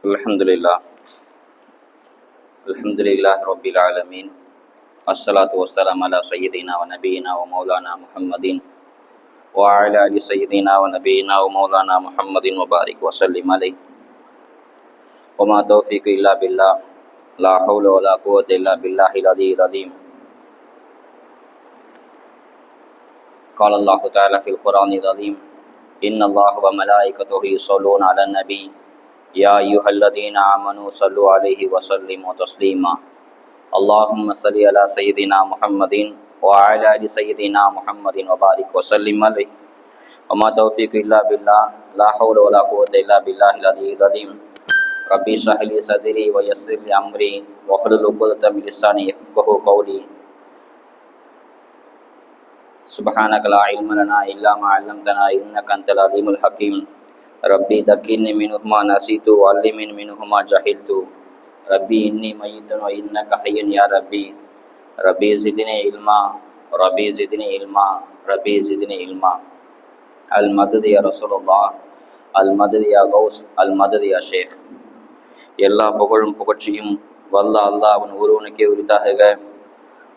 Alhamdulillah, Alhamdulillah Rabbil Alameen. Assalatu wassalamu ala Sayyidina wa Nabiyyina wa Maulana Muhammadin wa ala ali Sayyidina wa Nabiyyina wa Maulana Muhammadin wa barik wa sallim alayhi. Wa ma tawfiqu illa billah, la hawla wa la quwwata illa billahil aliyyil azim. Qala Allahu ta'ala fil Qur'anil azim, inna Allaha wa malaikatahu yusalluna 'alan nabiy ya ayyuhalladzina amanu sallu alaihi wa sallimu taslima. Allahumma salli ala sayyidina Muhammadin wa ala ali sayyidina Muhammadin wa barik wa sallim alaihi. Wa ma tawfiqu illa billah, la hawla wa la quwwata illa billahil aliyyil azim. Rabbi shrah li sadri wa yassir li amri wa hlul 'uqdatam min lisani yafqahu qawli. Subhanaka la ilma lana illa ma 'allamtana innaka antal alimul hakim. Rabbi dakirni minhu ma nasitu wa allimni minhu ma jahiltu. Rabbi inni mayyitun wa innaka hayyun ya Rabbi. Rabbi zidni ilma, Rabbi zidni ilma, Rabbi zidni ilma. Al-Madad ya Rasulullah, Al-Madad ya Gaus, Al-Madad ya Sheikh. எல்லா புகழும் புகழ்ச்சியும் வல்ல அல்லாஹ்வின் ஒருவனுக்கே உரித்தாகுக.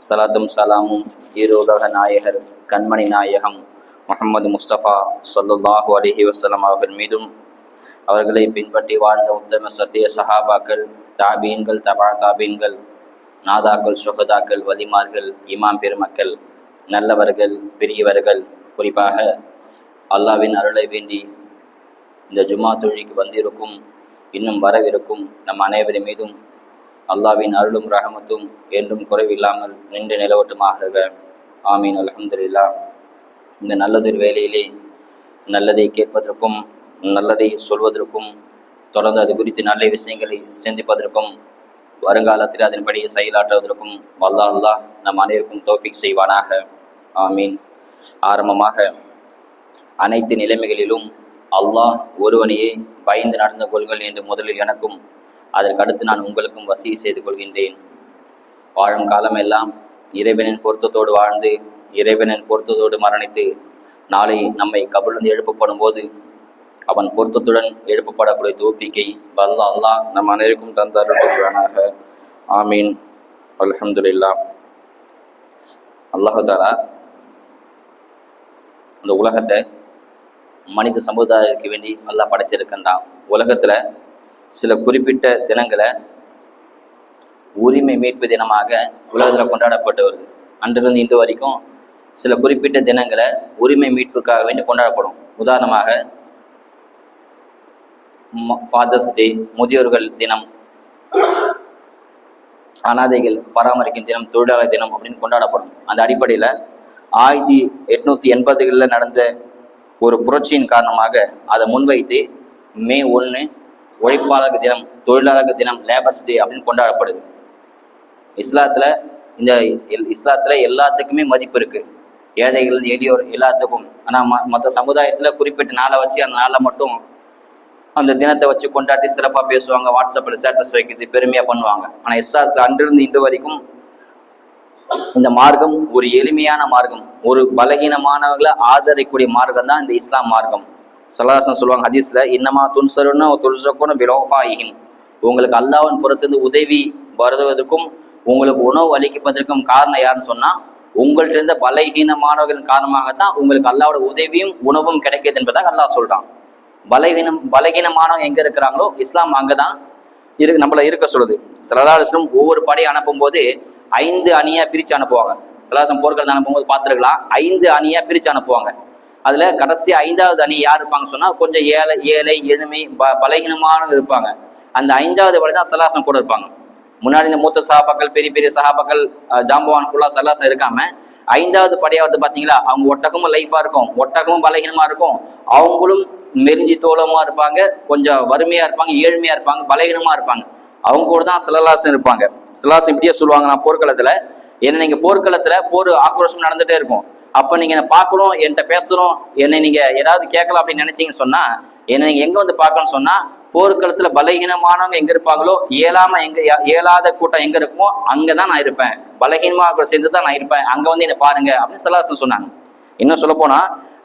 சலாத்தும் சலாமும் ஈரோலக நாயகர் கண்மணி நாயகம் முஹம்மது முஸ்தபா ஸல்லல்லாஹு அலைஹி வஸல்லம் அவர்கள் மீதும், அவர்களை பின்பற்றி வாழ்ந்த உத்தம சத்திய சஹாபாக்கள், தாபீன்கள், தபா தாபீன்கள், நாதாக்கள், சுஹதாக்கள், வலிமார்கள், இமாம் பெருமக்கள், நல்லவர்கள், பெரியவர்கள், குறிப்பாக அல்லாஹ்வின் அருளை வேண்டி இந்த ஜும்மா தொழுகைக்கு வந்திருக்கும், இன்னும் வரவிருக்கும் நம் அனைவரின் மீதும் அல்லாஹ்வின் அருளும் ரஹமத்தும் என்றும் குறைவில்லாமல் நின்று நிலவட்டுமாக. ஆமீன். அல்ஹம்துலில்லாஹ். இந்த நல்லதொரு வேளையிலே நல்லதை கேட்பதற்கும் நல்லதை சொல்வதற்கும் தொடர்ந்து அது குறித்து நல்ல விஷயங்களை சிந்திப்பதற்கும் வருங்காலத்தில் அதன்படி செயலாற்றுவதற்கும் அல்லாஹ் நம் அனைவருக்கும் தௌஃபீக் செய்வானாக. ஆமீன். ஆரம்பமாக அனைத்து நிலைமைகளிலும் அல்லாஹ் ஒருவனையே பயந்து நடந்து கொள்கள் என்று முதலில் எனக்கும் அதற்கடுத்து நான் உங்களுக்கும் வசிய செய்து கொள்கின்றேன். வாழும் காலமெல்லாம் இறைவனின் பொருத்தத்தோடு வாழ்ந்து இறைவனின் பொருத்தத்தோடு மரணித்து நாளை நம்மை கபரிலிருந்து எழுப்பப்படும் போது அவன் பொருத்தத்துடன் எழுப்பப்படக்கூடிய தௌஃபீக்கை வல்ல அல்லாஹ் நம் அனைவருக்கும் தந்தருள்வானாக. ஆமீன். அல்ஹம்துலில்லாஹ். அல்லாஹ் தஆலா இந்த உலகத்தை மனித சமுதாயத்துக்கு வேண்டி அல்லாஹ் படைச்சிருக்கின்றான். உலகத்துல சில குறிப்பிட்ட தினங்களை உரிமை மீட்பு தினமாக உலகத்துல கொண்டாடப்பட்டு வருது. அன்றிலிருந்து இன்று வரைக்கும் சில குறிப்பிட்ட தினங்களை உரிமை மீட்புக்காக வேண்டி கொண்டாடப்படும். உதாரணமாக ஃபாதர்ஸ் டே, முதியோர்கள் தினம், அனாதைகள் பராமரிக்கும் தினம், தொழிலாளர் தினம் அப்படின்னு கொண்டாடப்படும். அந்த அடிப்படையில் 1880களில் நடந்த ஒரு புரட்சியின் காரணமாக அதை முன்வைத்து மே 1 உழைப்பாளர் தினம், தொழிலாளர் தினம், லேபர்ஸ் டே அப்படின்னு கொண்டாடப்படுது. இஸ்லாத்துல எல்லாத்துக்குமே மதிப்பு இருக்கு. ஏழைகள், எளியோர் எல்லாத்துக்கும். ஆனா மற்ற சமுதாயத்துல குறிப்பிட்ட நாளை வச்சு அந்த நாளை மட்டும் அந்த தினத்தை வச்சு கொண்டாடி சிறப்பா பேசுவாங்க, வாட்ஸ்அப்ல ஸ்டேட்டஸ் வைக்கிறது, பெருமையா பண்ணுவாங்க. ஆனா இஸ்லாத்துல அன்றிலிருந்து இன்று வரைக்கும் இந்த மார்க்கம் ஒரு எளிமையான மார்க்கம், ஒரு பலகீனமானவர்களை ஆதரிக்கக்கூடிய மார்க்கம் தான் இந்த இஸ்லாம் மார்க்கம். ஸல்லல்லாஹு சொல்லுவாங்க ஹதீஸ்ல, இன்னமா துன்சருன்னா துர்ஸகுன பிலௌஃபாயிஹிம். உங்களுக்கு அல்லாஹ்வின் புறத்திலிருந்து உதவி வருவதற்கும் உங்களுக்கு உணவு அளிக்கப்பதற்கும் காரணம் யாருன்னு சொன்னா, உங்கள்ட்ட இருந்த பலகீனமானவர்களின் காரணமாகத்தான் உங்களுக்கு அல்லாஹ்வோட உதவியும் உணவும் கிடைக்குது என்பதாக அல்லாஹ் சொல்றான். பலகீனமானவங்க எங்க இருக்கிறாங்களோ இஸ்லாம் அங்கதான் நம்மள இருக்க சொல்லுது. ஸல்லல்லாஹு அலைஹி வஸல்லம் ஒவ்வொரு படையை அனுப்பும் போது 5 அணியா பிரிச்சு அனுப்புவாங்க. ஸல்லல்லாஹு போர்கள் அனுப்பும்போது பார்த்துருக்கலாம், 5 அணியா பிரிச்சு அனுப்புவாங்க. அதுல கடைசி 5வது அணி யார் இருப்பாங்க சொன்னா, கொஞ்சம் ஏழை எளிமை பலகீனமான இருப்பாங்க. அந்த 5வது படை தான் ஸல்லல்லாஹு கூட இருப்பாங்க. முன்னாடி இந்த மூத்த சஹாபாக்கள், பெரிய பெரிய சஹாபாக்கள், ஜாம்பவான் ஃபுல்லா ஸல்லல்லாஹு இருக்காம 5வது படையாவது பாத்தீங்களா, அவங்க ஒட்டகமும் லைஃபா இருக்கும், ஒட்டகமும் பலகீனமா இருக்கும், அவங்களும் மெரிஞ்சி தோளமா இருப்பாங்க, கொஞ்சம் வறுமையா இருப்பாங்க, ஏழ்மையா இருப்பாங்க, பலகீனமா இருப்பாங்க. அவங்க கூட தான் ஸல்லல்லாஹு இருப்பாங்க. ஸல்லல்லாஹு இப்படியே சொல்லுவாங்க, நான் போர்க்களத்துல என்ன நீங்க போர்க்களத்துல போர் ஆக்ரோஷம் நடந்துட்டே இருக்கும், அப்ப நீங்க என்ன பார்க்கணும், என்கிட்ட பேசணும், என்னை நீங்க ஏதாவது கேட்கலாம் அப்படின்னு நினைச்சீங்கன்னு சொன்னா, என்னை நீங்க எங்க வந்து பார்க்கணும்னு சொன்னா, போர்க்களத்துல பலகீனமானவங்க எங்க இருப்பாங்களோ, இயலாத கூட்டம் எங்க இருக்குமோ அங்கதான் நான் இருப்பேன், பலகீனமாக சேர்ந்து தான் நான் இருப்பேன், அங்க வந்து என்ன பாருங்க அப்படின்னு ஸல்லல்லாஹு சொன்னாங்க. இன்னும் சொல்ல போனா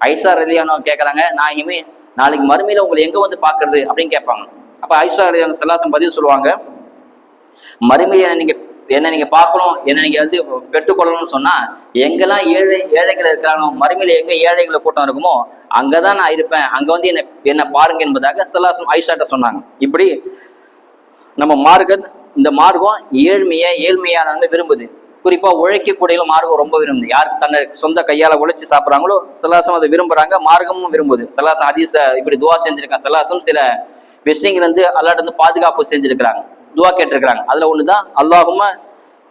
ஐஷா ரலியல்லாஹு கேட்கறாங்க, நான் இனிமே நாளைக்கு மறுமையில உங்களை எங்க வந்து பாக்குறது அப்படின்னு கேட்பாங்க. அப்ப ஆயிஷா ரலியல்லாஹு ஸல்லல்லாஹு பதில் சொல்லுவாங்க, மறுமையை என்ன நீங்க பார்க்கணும், என்ன நீங்க வந்து பெற்றுக்கொள்ளணும்னு சொன்னா, எங்கெல்லாம் ஏழைகள் இருக்கிறானோ, மறுமையில எங்க ஏழைகளை கூட்டம் இருக்குமோ அங்கதான் நான் இருப்பேன், அங்க வந்து என்ன பாருங்க என்பதாக ஸல்லல்லாஹு ஆயிஷாட்ட சொன்னாங்க. இப்படி நம்ம இந்த மார்க்கம் ஏழ்மையான விரும்புது. குறிப்பா உழைக்கக்கூடிய மார்க்கம் ரொம்ப விரும்புது. யார் தன்னை சொந்த கையால உழைச்சு சாப்பிட்றாங்களோ ஸல்லல்லாஹு அதை விரும்புறாங்க, மார்க்கமும் விரும்புது. ஸல்லல்லாஹு ஹதீஸ இப்படி துவா செஞ்சிருக்காங்க. ஸல்லல்லாஹு சில விஷயங்கள் வந்து அல்லாஹ்ட்ட வந்து பாதுகாப்பு செஞ்சிருக்கிறாங்க, துவா கேட்டிருக்கிறாங்க. அதுல ஒண்ணுதான், அல்லாஹும்ம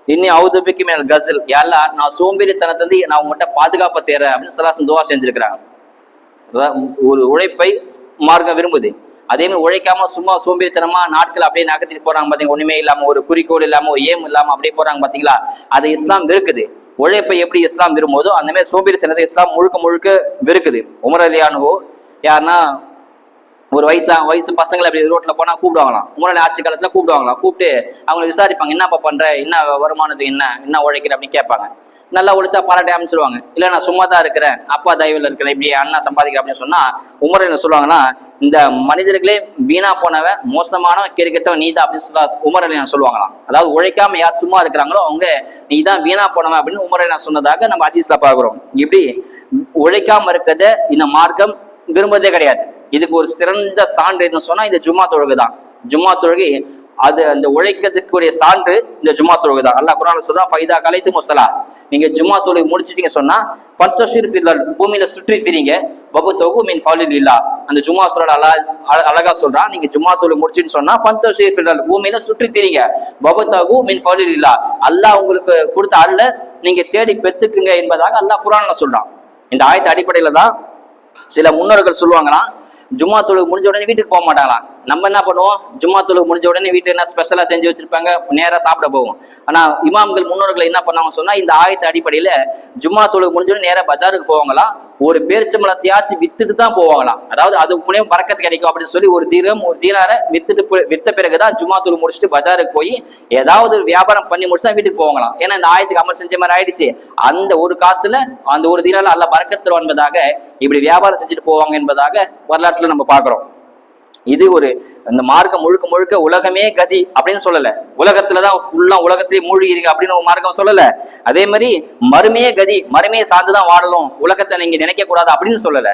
இன்னி அவுது பிக்க மினல் கஸல், யா அல்லாஹ் நான் சோம்பேறித்தனத்தை நான் உங்கள்கிட்ட பாதுகாப்பை தேர்றேன் அப்படின்னு ஸல்லல்லாஹு துவா செஞ்சிருக்கிறாங்க. ஒரு உழைப்பை மார்க்கம் விரும்புது. அதே மாதிரி உழைக்காம சும்மா சோம்பேறித்தனமா நாட்கள் அப்படியே நகர்த்திட்டு போறாங்க பாத்தீங்க, ஒண்ணுமே இல்லாம, ஒரு குறிக்கோள் இல்லாம, ஒரு ஏம் இல்லாம அப்படியே போறாங்க பாத்தீங்களா, அதை இஸ்லாம் வெறுக்குது. உழைப்பை எப்படி இஸ்லாம் விரும்புதோ அந்த மாதிரி சோம்பேறித்தனத்தை இஸ்லாம் முழுக்க முழுக்க வெறுக்குது. உமர் ரலியல்லாஹு யாருன்னா ஒரு வயசு பசங்களை அப்படி ரோட்ல போனா கூப்பிடுவாங்களாம், உமர் ஆட்சி காலத்துல கூப்பிடுவாங்களாம். கூப்பிட்டு அவங்க விசாரிப்பாங்க, என்னப்பா பண்ற, என்ன வருமானத்துக்கு என்ன உழைக்கிற அப்படின்னு கேட்பாங்க. நல்லா உழைச்சா பாராட்டி அமைச்சிருவாங்க. இல்ல நான் சும்மா தான் இருக்கிறேன், அப்பா தயவுல இருக்கிறேன், இப்படி அண்ணா சம்பாதிக்கிற அப்படின்னு சொன்னா உமர் என்ன சொல்லுவாங்கன்னா, இந்த மனிதர்களே வீணா போனவன் மோசமானவன் கேட்கட்டவன் நீதான் அப்படின்னு உமர் அலியான் சொல்லுவாங்களாம். அதாவது உழைக்காம யார் சும்மா இருக்கிறாங்களோ அவங்க நீதான் வீணா போனவன் அப்படின்னு உமர் அலியான் சொன்னதாக நம்ம ஹதீஸ்ல பாக்குறோம். இப்படி உழைக்காம இருக்கிறத இந்த மார்க்கம் விரும்புவதே கிடையாது. இதுக்கு ஒரு சிறந்த சான்று எதுன்னு சொன்னா இந்த ஜும்மா தொழுகை தான். ஜும்மா தொழுகை அது அந்த உழைக்கிறதுக்குரிய சான்று இந்த ஜும்மா தொழுகை தான். அல்லாஹ் குர்ஆன்ல சொல்றா, ஃபைதா கலைத்து முஸ்ஸலா, நீங்க ஜும்மா தொழுகை முடிச்சிட்டீங்க சொன்னா பந்தஷிர் ஃபில் பூமியில சுற்றி திரிங்க, வபுதகு மின் ஃபலிலில்லா. அந்த ஜும்மா சூரா அழகா சொல்றான், நீங்க ஜும்மா தொழுகை முடிச்சின்னு சொன்னா பந்தஷிர் ஃபில் பூமியில சுற்றி திரிங்க, வபுதகு மின் ஃபலிலில்லா, அல்லாஹ் உங்களுக்கு கொடுத்த அருளை நீங்க தேடி பெற்றுக்குங்க என்பதாக அல்லாஹ் குர்ஆன்ல சொல்றான். இந்த ஆயத்து அடிப்படையில தான் சில முன்னோர்கள் சொல்லுவாங்களாம், ஜும்மா தொழுகை முடிஞ்ச உடனே வீட்டுக்கு போக மாட்டாங்களாம். நம்ம என்ன பண்ணுவோம், ஜும்மா தொழுகை முடிஞ்ச உடனே வீட்டுல என்ன ஸ்பெஷலா செஞ்சு வச்சிருப்பாங்க, நேரா சாப்பிட போவோம். ஆனா இமாம்கள் முன்னோர்கள் என்ன பண்ணாங்க சொன்னா, இந்த ஆயத்து அடிப்படையில ஜும்மா தொழுகை முடிஞ்ச உடனே நேரா பஜாருக்கு போவாங்களாம், ஒரு பேரிச்சம்பழத்தையாச்சும் வித்துட்டு தான் போவாங்களாம். அதாவது அது மூலியம் பறக்கத்து கிடைக்கும் அப்படின்னு சொல்லி ஒரு தீனாரை வித்த பிறகுதான் ஜும்மா தொழுகை முடிச்சுட்டு பஜாருக்கு போய் ஏதாவது ஒரு வியாபாரம் பண்ணி முடிச்சுதான் வீட்டுக்கு போவாங்களாம். ஏன்னா இந்த ஆயத்துக்கு அமல் செஞ்ச மாதிரி ஆயிடுச்சு, அந்த ஒரு காசுல அந்த ஒரு தீனால அல்ல பறக்கத்து என்பதாக இப்படி வியாபாரம் செஞ்சுட்டு போவாங்க என்பதாக வரலாற்றுல நம்ம பாக்குறோம். இது ஒரு இந்த மார்க்கம் முழுக்க முழுக்க உலகமே கதி அப்படின்னு சொல்லல, உலகத்துலதான் ஃபுல்லா உலகத்திலேயே மூழ்கிறீங்க அப்படின்னு ஒரு மார்க்கம் சொல்லல. அதே மாதிரி மறுமையே கதி, மறுமையை சார்ந்துதான் வாழணும், உலகத்தை நீங்க நினைக்க கூடாது அப்படின்னு சொல்லல.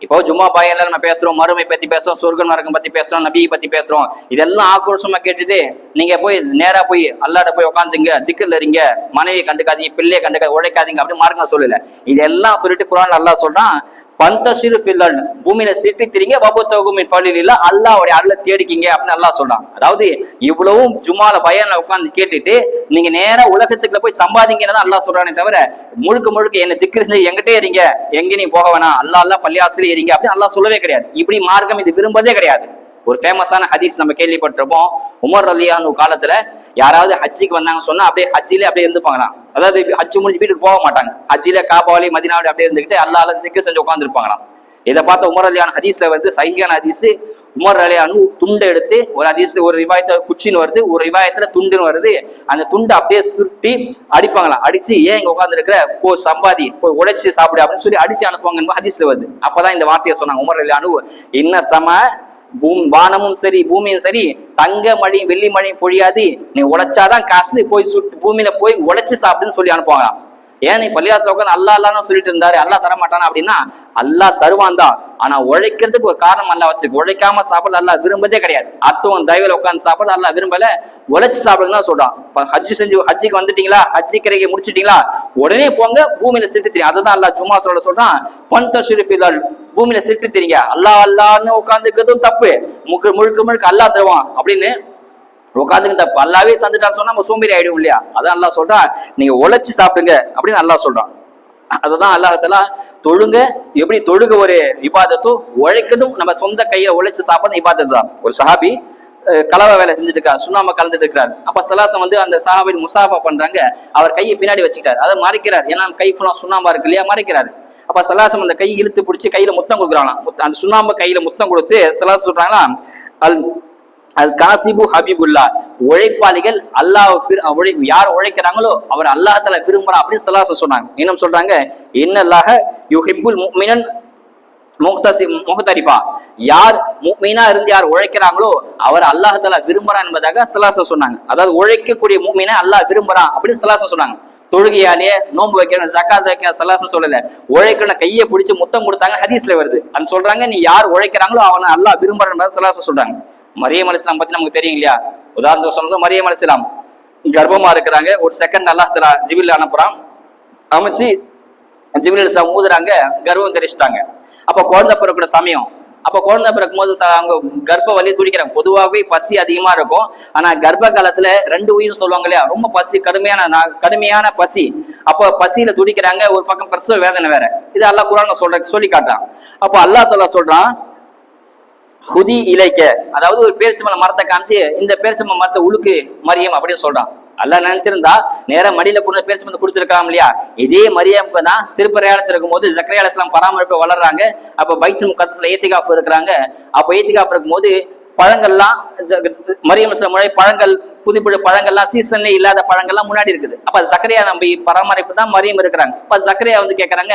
இப்போ ஜும்மா பாயெல்லாம் நம்ம பேசுறோம், மறுமை பத்தி பேசுறோம், சொர்க்கம் நரகம் பத்தி பேசுறோம், நபியை பத்தி பேசுறோம். இதெல்லாம் ஆக்ரோஷமா கேட்டுட்டு நீங்க போய் நேரா போய் அல்லாஹ்ட்ட போய் உட்காந்துங்க, திக்ர்ல இருங்க, மனைவி கண்டுக்காதீங்க, பிள்ளையை கண்டுக்காது, உழைக்காதீங்க அப்படின்னு மார்க்கம் சொல்லல. இதெல்லாம் சொல்லிட்டு குர்ஆன்ல அல்லாஹ் சொல்றான், பந்தஷிரு ஃபில் அர்த், பூமியில சிட்டி திரிங்க, வபுதகு மின் ஃபலிலில்லா, அல்லாஹ்வுடைய அருளை தேடிக்கிங்க அப்படின்னு அல்லாஹ் சொல்றான். அதாவது இவ்வளவும் ஜும்மால பயான்ல உட்கார்ந்து கேட்டுட்டு நீங்க நேரா உலகத்துக்குள்ள போய் சம்பாதிங்கன்னு அல்லாஹ் சொல்றானே தவிர முழுக்க முழுக்க என்ன திக்ர் செஞ்சு எங்கிட்டே இருங்க, எங்க நீ போக வேணாம், அல்லாஹ் பள்ளியாசிலே இருங்க அப்படின்னு அல்லாஹ் சொல்லவே கிடையாது. இப்படி மார்க்கம் இது விரும்பதே கிடையாது. ஒரு ஃபேமஸான ஹதீஸ் நம்ம கேள்விப்பட்டிருப்போம், உமர் ரலியல்லாஹு காலத்துல யாராவது ஹஜ்ஜிக்கு வந்தாங்க சொன்னா அப்படியே ஹஜ்ஜிலே அப்படியே இருந்துப்பாங்களாம். அதாவது ஹஜ்ஜு முடிஞ்சு வீட்டுக்கு போக மாட்டாங்க, ஹஜ்ஜில காபாவலி மதீனாவில அப்படியே இருந்துகிட்டு அல்லாஹ்ல திக்ர் செஞ்சு உட்கார்ந்து இருப்பாங்களாம். இதை பார்த்த உமர் ரலியல்லாஹு ஹதீஸ்ல வந்து சஹீஹான ஹதீஸ், உமர் ரலியல்லாஹு துண்டை எடுத்து, ஒரு ஹதீஸ் ஒரு ரிவாயத்துல குச்சின்னு வருது, ஒரு ரிவாயத்துல துண்டுன்னு வருது, அந்த துண்டை அப்படியே சுருட்டி அடிப்பாங்களாம். அடிச்சு ஏன் இங்க உட்கார்ந்து இருக்கிற, போ சம்பாதி, போய் உழைச்சு சாப்பிடு அப்படின்னு சொல்லி அடிச்சு அனுப்புவாங்க ஹதீஸ்ல வருது. அப்பதான் இந்த வார்த்தையை சொன்னாங்க உமர் ரலியல்லாஹு, இன்ன சம வானமும் சரி பூமியும் சரி தங்க மழை வெள்ளி மழை பொழியாது, நீ உழைச்சாதான் காசு, போய் பூமியில போய் உழைச்சு சாப்பிடுன்னு சொல்லி அனுப்புவாங்களாம். ஏன் நீ பள்ளியாசல உட்காந்து அல்லா அல்லான்னு சொல்லிட்டு இருந்தாரு, அல்லா தரமாட்டானா அப்படின்னா அல்லா தருவான் தான், ஆனா உழைக்கிறதுக்கு ஒரு காரணம் அல்லா வச்சிருக்கு. உழைக்காம சாப்பிட அல்லா விரும்பதே கிடையாது. அத்துவம் தயவுல உட்காந்து சாப்பிட அல்லா விரும்பல, உழைச்சு சாப்பிடுன்னு தான் சொல்றான். ஹஜ்ஜுக்கு வந்துட்டீங்களா, ஹஜ்ஜி கிரையை முடிச்சிட்டீங்களா, உடனே போங்க பூமியில சிட்டு தெரியும். அதுதான் அல்லா ஜும்மா சொல்றான், பூமியில சிட்டு தெரியுங்க, அல்லா அல்லான்னு உட்காந்துக்கிறதும் தப்பு, முழுக்க முழுக்க அல்லா தருவான் அப்படின்னு உட்காந்துக்கு தப்பு. அல்லாவே தந்துட்டான்னு சொன்னா நம்ம சோம்பேறி ஆயிடும் இல்லையா. அதான் அல்லாஹ் சொல்றான், நீங்க உழைச்சு சாப்பிடுங்க அப்படின்னு அல்லாஹ் சொல்றான். அதுதான் அல்லாஹ் தொழுங்க, எப்படி தொழுக ஒரு இபாதத்தும் உழைக்கிறதும் நம்ம சொந்த கையில உழைச்சு சாப்பிடுறது இபாதத்து தான். ஒரு சஹாபி கலவை வேலை செஞ்சுட்டு இருக்காரு, சுண்ணாம கலந்துட்டு இருக்கிறார். அப்ப ஸல்லல்லாஹு வந்து அந்த சஹாபி முசாஃபா பண்றாங்க, அவர் கையை பின்னாடி வச்சுக்கிட்டாரு, அதை மறைக்கிறார், ஏன்னா கை ஃபுல்லா சுண்ணாம்பா இருக்கு இல்லையா, மறைக்கிறாரு. அப்ப ஸல்லல்லாஹு அந்த கை இழுத்து பிடிச்சி கையில முத்தம் கொடுக்குறாங்களாம். அந்த சுண்ணாம்பு கையில முத்தம் கொடுத்து ஸல்லல்லாஹு சொல்றாங்களா, அல் காசிபு ஹபீபுல்லா, உழைப்பாளிகள் அல்லாஹ் யார் உழைக்கிறாங்களோ அவர் அல்லாஹ்தால விரும்புறான் அப்படின்னு ஸல்லல்லாஹு சொன்னாங்க. இன்னும் சொல்றாங்க, இன்னல்லாஹ யுஹிப்புல் முஃமினன் முகத்தரிப்பா, யார் முஃமினா இருந்து யார் உழைக்கிறாங்களோ அவர் அல்லாஹ் தஆலா விரும்புறான் என்பதாக ஸல்லல்லாஹு சொன்னாங்க. அதாவது உழைக்கக்கூடிய முஃமினை அல்லாஹ் விரும்புறான் அப்படின்னு ஸல்லல்லாஹு சொன்னாங்க. தொழுகையாலே நோன்பு வைக்கணும், ஜகாத் வைக்கணும் ஸல்லல்லாஹு சொல்லல. உழைக்கணும், கையை பிடிச்சு முத்தம் கொடுத்தாங்க, ஹதீஸ்ல வருது. அது சொல்றாங்க, நீ யார் உழைக்கிறாங்களோ அவனை அல்லாஹ் விரும்புறான் ஸல்லல்லாஹு சொல்றாங்க. மரியம் அலைஹிஸ்ஸலாம் பத்தி நமக்கு தெரியும் இல்லையா? உதாரணத்துக்கு சொன்னது மரியம் அலைஹிஸ்ஸலாம் கர்ப்பமா இருக்கிறாங்க. ஒரு செகண்ட் அல்லாஹ் தஆலா ஜிப்ரீல் அனுப்புறான், அமைச்சு ஜிப்ரீல் அலைஹிஸ்ஸலாம் ஊதுறாங்க, கர்ப்பம் தெரிச்சிட்டாங்க. அப்ப குழந்தை பிறக்கிற சமயம், அப்ப குழந்தை பிறக்கும் போது அவங்க கர்ப்ப வலி துடிக்கிறாங்க. பொதுவாகவே பசி அதிகமா இருக்கும். ஆனா கர்ப்ப காலத்துல 2 உயிர் சொல்லுவாங்க இல்லையா, ரொம்ப பசி, கடுமையான பசி. அப்ப பசியில துடிக்கிறாங்க, ஒரு பக்கம் பிரசவ வேதனை வேற. இது அல்லாஹ் குர்ஆன்ல சொல்லி காட்டான். அப்ப அல்லாஹ் தஆலா சொல்றான், ஹுதி இலைக்க, அதாவது ஒரு பேரிச்சம்பழ மரத்தை காமிச்சு இந்த பேரிச்சம்பழ மரத்தை உழுக்கு மரியம் அப்படின்னு சொல்றான். அல்லாஹ் நினைச்சிருந்தா நேரம் மடியில கொண்டு பேரிச்சம்பழத்தை கொடுத்துருக்கலாம் இல்லையா? இதே மரியமுக்கு தான் சிறுபிரயாணத்தில் இருக்கும் போது ஜக்கரியா அலைஹிஸ்ஸலாம் பராமரிப்பு வளர்றாங்க. அப்ப பைத்துல் முகத்தஸ்ல ஏத்திகாஃப் இருக்கிறாங்க. அப்ப ஏத்திகாஃப் இருக்கும் போது பழங்கள்லாம் மரியம் அலைஹிஸ்ஸலாம் பழங்கள், புதுப்பிடு பழங்கள்லாம் சீசன்ல இல்லாத பழங்கள்லாம் முன்னாடி இருக்குது. அப்ப ஜக்கரியா நம்பி பராமரிப்பு தான் மரியம் இருக்கிறாங்க. அப்ப ஜக்கரியா வந்து கேட்கறாங்க,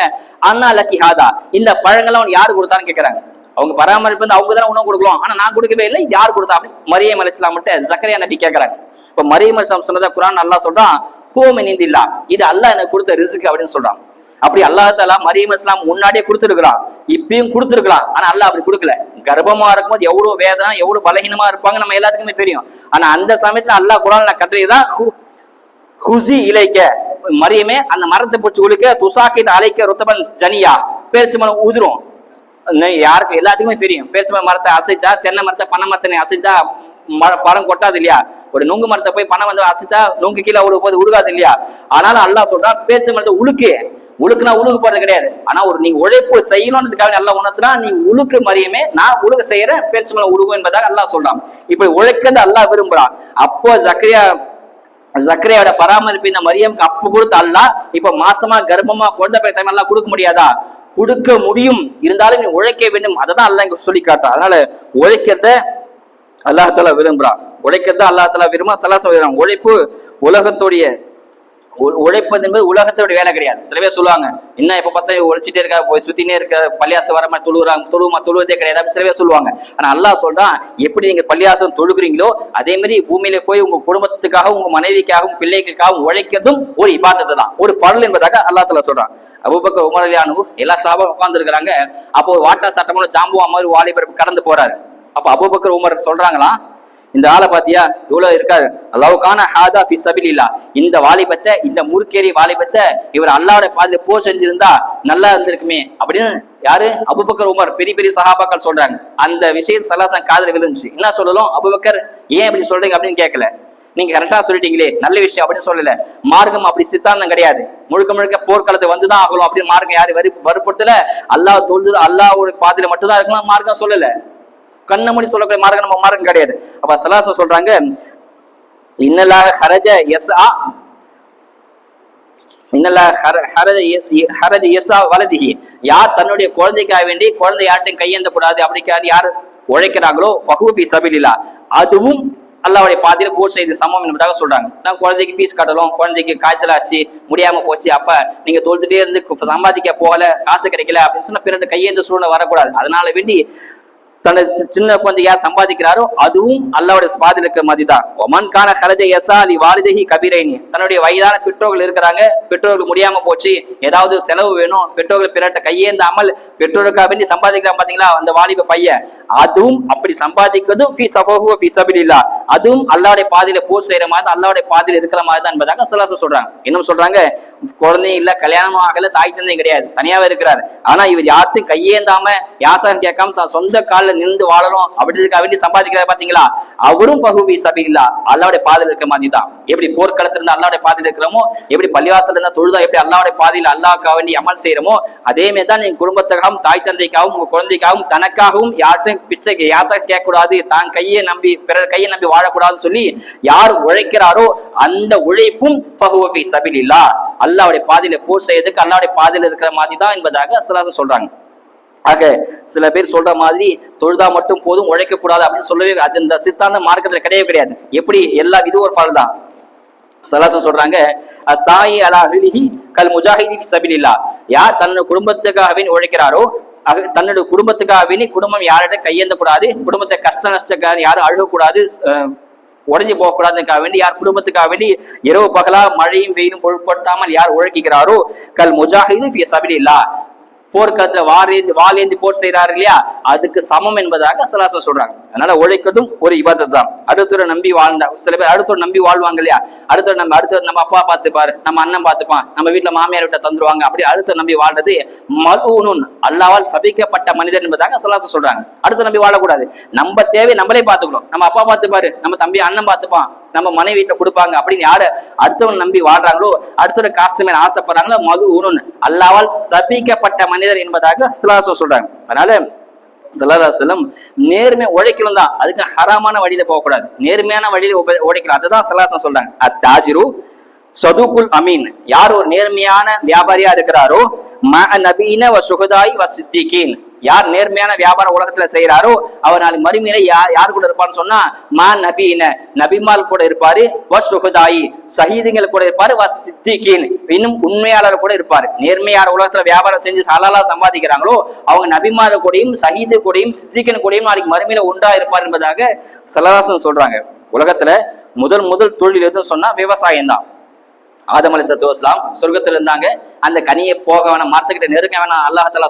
அண்ணா லக்கி ஹாதா, இந்த பழங்கள்லாம் யாரு கொடுத்தான்னு கேட்கறாங்க. அவங்க பராமரிப்பு வந்து அவங்க தான் உணவு கொடுக்கலாம், ஆனா நான் கொடுக்கவே இல்லை, யார் கொடுத்தா அப்படின்னு மரியம் அலைஹிஸ்ஸலாம் மட்டும் ஜக்கரியா நபி கேட்கறாங்க. இப்ப மரியம் அலைஹிஸ்ஸலாம் சொன்னதை குர்ஆன் அல்லாஹ் சொல்றான், ஹுவ மின் இந்தில்லாஹ், இது அல்லாஹ் எனக்கு கொடுத்த ரிஸ்க் அப்படின்னு சொல்றான். அப்படி அல்லாஹ் தஆலா மரியம் அலைஹிஸ்ஸலாம் முன்னாடியே கொடுத்துருக்கான், இப்பயும் கொடுத்துருக்கலாம். ஆனா அல்லாஹ் அப்படி கொடுக்கல. கர்ப்பமா இருக்கும்போது எவ்வளவு வேதனை, எவ்வளவு பலகீனமா இருப்பாங்க நம்ம எல்லாத்துக்குமே தெரியும். ஆனா அந்த சமயத்துல அல்லாஹ் குர்ஆன்ல கட்டளைதான் ஹுசி இலைக்க, மரியமே அந்த மரத்தை பிடிச்சி உழுக்க, துசாக்கித் அலைக்க ருத்தபன் ஜனியா, பேரிச்சம்பழம் உதிரும். யாருக்கு எல்லாத்துக்குமே தெரியும், பேரிச்சம்பழ மரத்தை அசைச்சா, தென்னை மரத்தை பனை மரத்தை அசைச்சா பழம் கொட்டாது இல்லையா? ஒரு நுங்கு மரத்தை போய் பணம் வந்து அசைச்சா நுங்கு கீழே போது உழுகாது இல்லையா? ஆனாலும் அல்லாஹ் சொல்றான், பேரிச்சம்பழத்தை உழுக்குனா உழுகு போறது கிடையாது. ஆனா ஒரு நீங்க உழைப்பு செய்யணும்ன்றதுக்காக அல்லாஹ் உணர்த்துனா, நீ உழுக்கு மரியமே, நான் உழுக செய்யறேன், பேரிச்சம்பழம் உழுகும் என்பதாக அல்லாஹ் சொல்றான். இப்ப உழைக்கிறது அல்லாஹ் விரும்புறான். அப்போ ஜக்கரியாவோட பராமரிப்பு இந்த மரியமுக்கு அப்ப கொடுத்த அல்லாஹ் இப்ப மாசமா கர்ப்பமா குழந்தை பிறகு டைம் எல்லாம் கொடுக்க முடியாதா? கொடுக்க முடியும், இருந்தாலும் நீ உழைக்க வேண்டும். அததான் அல்லாஹ் இங்க சொல்லி காட்டான். அதனால உழைக்கிறத அல்லாஹ் தஆலா விரும்புறான். உழைக்கிறத அல்லாஹ் தஆலா விரும்ப ஸல்லல்லாஹு உழைப்பு உலகத்துடைய உழைப்பது என்பது உலகத்தோட வேலை கிடையாது. சில பேர் சொல்லுவாங்க, என்ன இப்ப பார்த்தா உழைச்சிட்டே இருக்கா, போய் சுத்தினே இருக்க, பள்ளியாசம் வர மாதிரி தொழுவதே கிடையாது அப்படின்னு சில பேர் சொல்லுவாங்க. ஆனா அல்லாஹ் சொல்றான், எப்படி நீங்க பள்ளியாசம் தொழுகிறீங்களோ அதே மாதிரி பூமியில போய் உங்க குடும்பத்துக்காகவும் உங்க மனைவிக்காகவும் பிள்ளைகளுக்காகவும் உழைக்கிறதும் ஒரு இபாதத்து தான், ஒரு ஃபர்ல் என்பதாக அல்லாஹ் தஆலா சொல்றான். அபூபக்கர், உமர் ரலியல்லாஹு எல்லா சஹாபா உட்கார்ந்து இருக்கிறாங்க. அப்போ வாட்டா சட்டமான ஜாம்புவா மாதிரி வாலிபர் கடந்து போறாரு. அப்ப அபூபக்கர் உமர் சொல்றாங்களாம், இந்த ஆளை பாத்தியா இவ்வளவு இருக்காரு, அல்லாஹ்வுக்கான ஹாதா ஃபி சபிலில்லாஹ், இந்த வாலிபத்தை, இந்த முறுக்கேறி வாலிபத்தை இவர் அல்லாஹ்வுடைய பாதையில போர் செஞ்சிருந்தா நல்லா இருந்திருக்குமே அப்படின்னு யாரு? அபூபக்கர் உமர், பெரிய பெரிய சஹாபாக்கள் சொல்றாங்க. அந்த விஷயம் ஸல்லல்லாஹு காதுல விழுந்துச்சு. என்ன சொல்லலாம், அபூபக்கர் ஏன் இப்படி சொல்றீங்க அப்படின்னு கேட்கல, நீங்க கரெக்டா சொல்லிட்டீங்களே, நல்ல விஷயம் அப்படின்னு சொல்லல. மார்க்கம் அப்படி சித்தாந்தம் கிடையாது, முழுக்க முழுக்க போர்க்களத்தை வந்துதான் ஆகணும் அப்படின்னு மார்க்கம் யாரு வற்புறுத்தல. அல்லாஹ் தொழுது அல்லாஹ்வுடைய பாதையில மட்டும்தான் இருக்கலாம் மார்க்கம் சொல்லல. கண்ண மூடி சொல்லக்கூடிய மார்க்கம் நம்ம மார்க்கம் கிடையாது. அப்ப ஸல்லல்லாஹு சொல்றாங்க, இன்னல்லாஹ ஹரஜ யஸ்ஆ, இன்னல்லாஹ ஹரஜ யஸ்ஆ வலதிஹி, யார் தன்னுடைய குழந்தைக்காக வேண்டி குழந்தை யார்ட்டையும் கையேந்த கூடாது அப்படிக்காக யார் உழைக்கிறாங்களோ ஃபஹு ஃபி சபிலில்லாஹ், அதுவும் அல்லாஹ்வுடைய பாதையில போர் செய்து சமம் என்பதாக சொல்றாங்க. நான் குழந்தைக்கு ஃபீஸ் கட்டலாம், குழந்தைக்கு காய்ச்சல் ஆச்சு, முடியாம போச்சு, அப்ப நீங்க தொழுதுட்டே இருந்து சம்பாதிக்க போகல, காசு கிடைக்கல அப்படின்னு சொன்னா பிறகு கையேந்த சூழ்நிலை வரக்கூடாது. அதனால வேண்டி தன்னை சின்ன குழந்தை யார் சம்பாதிக்கிறாரோ அதுவும் அல்லாஹ்வுடைய பாதையில இருக்கிற மாதிரி தான். ஒமன் கான ஹரஜ யஸா லி வாலிதிஹி கபீரைனி, தன்னுடைய வயதான பெற்றோர்கள் இருக்கிறாங்க, பெற்றோர்களுக்கு முடியாம போச்சு, ஏதாவது செலவு வேணும், பெற்றோர்கள் பிறட்ட கையேந்தாமல் பெற்றோருக்காக வேண்டி சம்பாதிக்கிறான் பாத்தீங்களா அந்த வாலிப பையன், அதுவும் அப்படி சம்பாதிக்கிறதும் ஃபீ ஸஃபஹு ஃபீ ஸபிலில்லாஹ், அதுவும் அல்லாஹ்வுடைய பாதையில போர் செய்யற மாதிரி, அல்லாஹ்வுடைய பாதையில இருக்கிற மாதிரி தான் என்பதாக ஸல்லல்லாஹு சொல்றாங்க. இன்னும் சொல்றாங்க, குழந்தையும் இல்ல, கல்யாணமும் ஆகல, தாய் தந்தையும் கிடையாது, தனியாவே இருக்கிறாரு. ஆனா இவர் யார்த்தையும் கையேந்தாம யாசகம் கேட்காம தான் சொந்த காலில் நின்று வாழணும் அப்படின்றதுக்காக வேண்டி சம்பாதிக்கிறார் பாத்தீங்களா, அவரும் ஃபஹு ஃபீ ஸபிலில்லாஹ், அல்லாஹ்வுடைய பாதையில இருக்கிற மாதிரி தான். எப்படி போர்க்களத்துல இருந்து அல்லாஹ்வுடைய பாதையில இருக்கிறோமோ, எப்படி பள்ளிவாசல்ல இருந்தா தொழுதா எப்படி அல்லாஹ்வுடைய பாதையில அல்லாஹ்வுக்காக வேண்டி அமல் செய்யறோமோ, அதே மாதிரி தான் நீங்க குடும்பத்துக்காகவும் தாய் தந்தைக்காகவும் உங்க குழந்தைக்காகவும் தனக்காகவும் யார்ட்டையும் பிச்சை யாசகம் கேட்க கூடாது, தான் கையை நம்பி பிறர் கையை நம்பி வாழக்கூடாதுன்னு சொல்லி யார் உழைக்கிறாரோ அந்த உழைப்பும் ஃபஹு ஃபீ ஸபிலில்லாஹ், அல்லாஹ்வுடைய பாதையில போர் செய்யறதுக்கு அல்லாஹ்வுடைய பாதையில இருக்கிற மாதிரி தான் என்பதாக ஸல்லல்லாஹு சொல்றாங்க. ஆக சில பேர் சொல்ற மாதிரி தொழுதா மட்டும் போதும், உழைக்க கூடாது அப்படின்னு சொல்லவே அது இந்த சித்தாந்த மார்க்கத்துல கிடையவே கிடையாது. எப்படி எல்லா இது ஒரு ஃபால் தான். ஸல்லல்லாஹு சொல்றாங்க, அஸாயி அலா அஹ்லிஹி கல் முஜாஹிதி ஃபீ ஸபிலில்லாஹ், யார் தன்னுடைய குடும்பத்துக்காக உழைக்கிறாரோ தன்னுடைய குடும்பத்துக்காக வேண்டி குடும்பம் யார்கிட்ட கையேந்த கூடாது, குடும்பத்தை கஷ்ட நஷ்டக்காக யாரும் அழுகக்கூடாது, உடஞ்சி போகக்கூடாதுக்காக வேண்டி யார் குடும்பத்துக்காக வேண்டி இரவு பகலா மழையும் வெயிலும் பொருட்படுத்தாமல் யார் உழைக்கிறாரோ கல் முஜாஹிது ஃபீ சபீலில்லாஹ், போர்க்களத்துல வாளேந்தி போர் செய்யறாரு இல்லையா, அதுக்கு சமம் என்பதாக ஸல்லல்லாஹு சொல்றாங்க. அதனால உழைக்கிறதும் ஒரு இபாதத் தான். அடுத்தவரை நம்பி வாழ்ந்தா சில பேர் அடுத்தவரை நம்பி வாழ்வாங்க இல்லையா, அடுத்த நம்ம அப்பா பார்த்துப்பாரு, நம்ம அண்ணன் பார்த்துப்பான், நம்ம வீட்டுல மாமியார் விட்ட தந்துருவாங்க, அப்படி அடுத்த நம்பி வாழ்றது மல்ஊனுன், அல்லாஹ்வால் சபிக்கப்பட்ட மனிதன் என்பதாக ஸல்லல்லாஹு சொல்றாங்க. அடுத்த நம்பி வாழக்கூடாது. நம்ம தேவை நம்மளே பார்த்துக்கணும். நம்ம அப்பா பார்த்துப்பாரு, நம்ம தம்பி அண்ணன் பார்த்துப்பான், நம்ம மனைவி வீட்டை கொடுப்பாங்க அப்படின்னு யாரு அடுத்தவன் நம்பி வாழ்றாங்களோ, அடுத்தவரை காசு மேல ஆசைப்படுறாங்களோ மல்ஊனுன், அல்லாஹ்வால் சபிக்கப்பட்ட மனிதர் என்பதாக ஸல்லல்லாஹு சொல்றாங்க. அதனால ஸல்லல்லாஹு அலைஹி வஸல்லம் நேர்மை உழைக்கணும் தான், அதுக்கு ஹராமான வழியில போகக்கூடாது, நேர்மையான வழியில உழைக்கலாம். அதுதான் ஸல்லல்லாஹு அலைஹி வஸல்லம் சொல்றாங்க. அத்தாஜிரு சதுகுல் அமீன், யார் ஒரு நேர்மையான வியாபாரியா இருக்கிறாரோ மஅ நபியின வ சுஹதாய் வ சித்திகீன், யார் நேர்மையான வியாபாரம் உலகத்துல செய்யறாரோ அவர் நாளைக்கு மறுமையில யார் கூட இருப்பான்னு சொன்னா மா நபியின, நபிமால் கூட இருப்பாரு, வ சுஹதாய் ஷஹீதுகள் கூட இருப்பாரு, வ சித்திகீன் இன்னும் உண்மையாளர் கூட இருப்பாரு. நேர்மையார் உலகத்துல வியாபாரம் செஞ்சு ஹலாலா சம்பாதிக்கிறாங்களோ அவங்க நபிமால கூடயும் ஷஹீது கூடயும் சித்திகன் கூடயும் நாளைக்கு மறுமையில உண்டா இருப்பார் என்பதாக ஸல்லல்லாஹு சொல்றாங்க. உலகத்துல முதல் தொழில் எதுன்னு சொன்னா விவசாயம் தான். ஆதம் அலைஹிஸ்ஸலாத்து வஸ்ஸலாம் சொர்க்கத்துல இருந்தாங்க, அந்த கனியை போக வேணாம், மரத்துக்கிட்ட நெருங்க வேணாம் அல்லாஹ் தஆலா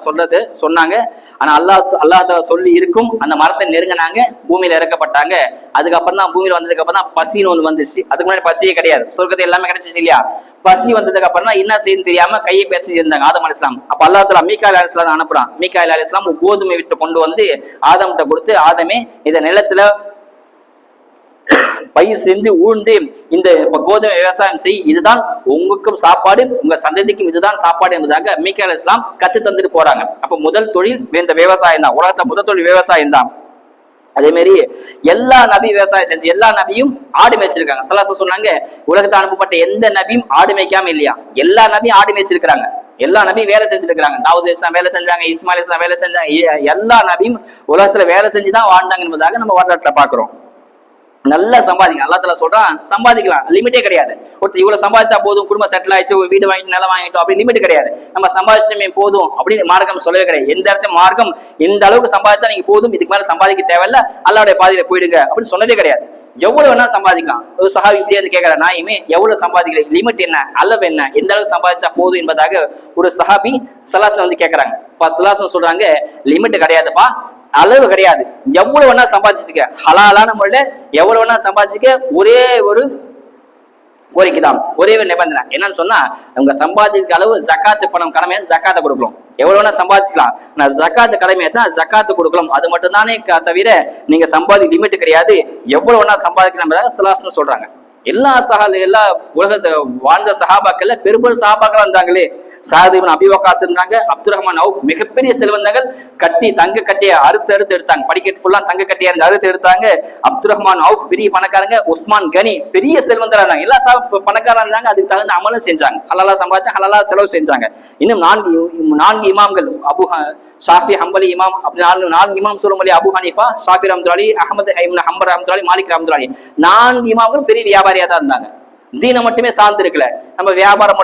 சொன்னாங்க. ஆனா அல்லாஹ் தஆலா சொல்லி இருக்கும் அந்த மரத்தை நெருங்கினாங்க, பூமியில இறக்கப்பட்டாங்க. அதுக்கப்புறம் தான் பூமியில வந்ததுக்கு அப்புறம் தான் பசின்னு ஒண்ணு வந்துச்சு. அதுக்கு முன்னாடி பசியே கிடையாது, சொர்க்கத்துல எல்லாமே கிடைச்சிச்சு இல்லையா. பசி வந்ததுக்கு அப்புறம் தான் என்ன செய்யணும் தெரியாம கையை பேசி இருந்தாங்க ஆதம் அலைஹிஸ்ஸலாம். அப்ப அல்லாஹ் தஆலா மீகாயில் அலைஹிஸ்ஸலாம் அனுப்புறான். மீகாயில் அலைஹிஸ்ஸலாம் கோதுமை விட்டு கொண்டு வந்து ஆதம்கிட்ட கொடுத்து, ஆதமே இந்த நிலத்துல பயிர் செஞ்சு ஊழ்ந்து இந்த கோதுமை விவசாயம் செய், இதுதான் உங்களுக்கும் சாப்பாடு, உங்க சந்ததிக்கும் இதுதான் சாப்பாடு என்பதாக மீகாயில் அலைஹிஸ்ஸலாம் கத்து தந்துட்டு போறாங்க. அப்ப முதல் தொழில் இந்த விவசாயம் தான், உலகத்துல முதல் தொழில் விவசாயம் தான். அதே மாதிரி எல்லா நபி விவசாயம் செஞ்சு எல்லா நபியும் ஆடு மேய்ச்சிருக்காங்க. ஸல்லல்லாஹு சொன்னாங்க உலகத்தை அனுப்பப்பட்ட எந்த நபியும் ஆடு மேய்க்காம இல்லையா, எல்லா நபியும் ஆடு மேய்ச்சிருக்கிறாங்க, எல்லா நபியும் வேலை செஞ்சிருக்கிறாங்க. தாவூத் அலைஹிஸ்ஸலாம் வேலை செஞ்சாங்க, இஸ்மாயில் அலைஹிஸ்ஸலாம் வேலை செஞ்சாங்க, எல்லா நபியும் உலகத்துல வேலை செஞ்சுதான் வாழ்ந்தாங்க என்பதாக நம்ம வரலாற்றுல பாக்குறோம். நல்லா சம்பாதிக்கலாம், அல்லாஹ் தஆலா சொல்றான் சம்பாதிக்கலாம், லிமிட்டே கிடையாது. ஒருத்தர் இவ்வளவு சம்பாதிச்சா போதும், குடும்பம் செட்டில் ஆயிடுச்சு, வீடு வாங்கிட்டு நிலம் வாங்கிட்டோம் அப்படி லிமிட் கிடையாது. நம்ம சம்பாதிச்சமே போதும் அப்படின்னு மார்க்கம் சொல்லவே கிடையாது. எந்த இடத்துல மார்க்கம் இந்த அளவுக்கு சம்பாதிச்சா நீங்க போதும், இதுக்கு மேல சம்பாதிக்க தேவையில்ல, அல்லாஹ்வுடைய பாதையில போயிடுங்க அப்படின்னு சொன்னதே கிடையாது. எவ்வளவு வேணா சம்பாதிக்கலாம். ஒரு சஹாபி இப்படியே கேட்கிற, நாயுமே எவ்வளவு சம்பாதிக்கல, லிமிட் என்ன, அளவு என்ன, எந்த அளவுக்கு சம்பாதிச்சா போதும் என்பதாக ஒரு சஹாபி ஸல்லல்லாஹு வந்து கேட்கறாங்க. ஸல்லல்லாஹு சொல்றாங்க லிமிட் கிடையாதுப்பா, அளவு கிடையாது, எவ்வளவு வேணா சம்பாதிச்சுக்க, ஹலாலான முறையில எவ்வளவு வேணா சம்பாதிச்சுக்க, ஒரே ஒரு கோரிக்கை தான், ஒரே ஒரு நிபந்தனை என்னன்னு சொன்னா உங்க சம்பாதிக்க அளவு ஜக்காத்து பணம் கடமையா ஜக்காத்தை கொடுக்கணும். எவ்வளவு வேணா சம்பாதிச்சுக்கலாம், நான் ஜக்காத்து கடமையாச்சா ஜக்காத்து கொடுக்கலாம், அது மட்டும் தானே தவிர நீங்க சம்பாதி லிமிட் கிடையாது, எவ்வளவு வேணா சம்பாதிக்கலாம் ஸல்லல்லாஹு சொல்றாங்க. எல்லா உலகத்தை வாழ்ந்த சஹாபாக்கள்ல பெரும்பெரும் சஹாபாக்கள் இருந்தாங்களே, சாத் இப்னு அபீ வக்காஸ் இருந்தாங்க, அப்துர் ரஹ்மான் அவுஃப் மிகப்பெரிய செல்வந்தர்கள், தங்க கட்டியை அறுத்து எடுத்தாங்க, படிக்கட்டு ஃபுல்லா தங்க கட்டியை அறுத்து எடுத்தாங்க. அப்துர் ரஹ்மான் அவுஃப் பெரிய பணக்காரங்க, உஸ்மான் கனி பெரிய செல்வந்தரா இருந்தாங்க, எல்லா பணக்காரா இருந்தாங்க, அதுக்கு தகுந்த அமலும் செஞ்சாங்க, ஹலாலா சம்பாதிச்சு ஹலாலா செலவு செஞ்சாங்க. இன்னும் நான்கு இமாம்கள், அபு ஷாஃபி ஹம்பலி இமாம், நான்கு இமாம் சொல்லும் அபு ஹனீஃபா, ஷாஃபி ரஹ்மத்துல்லாஹி, அஹ்மத் இப்னு ஹம்பல் ரஹ்மத்துல்லாஹி, மாலிக் ரஹ்மத்துல்லாஹி, நான்கு இமாம்களும் பெரிய வியாபாரியா தான் இருந்தாங்க. தீன மட்டுமே சார்ந்து இருக்கல, நம்ம வியாபாரம்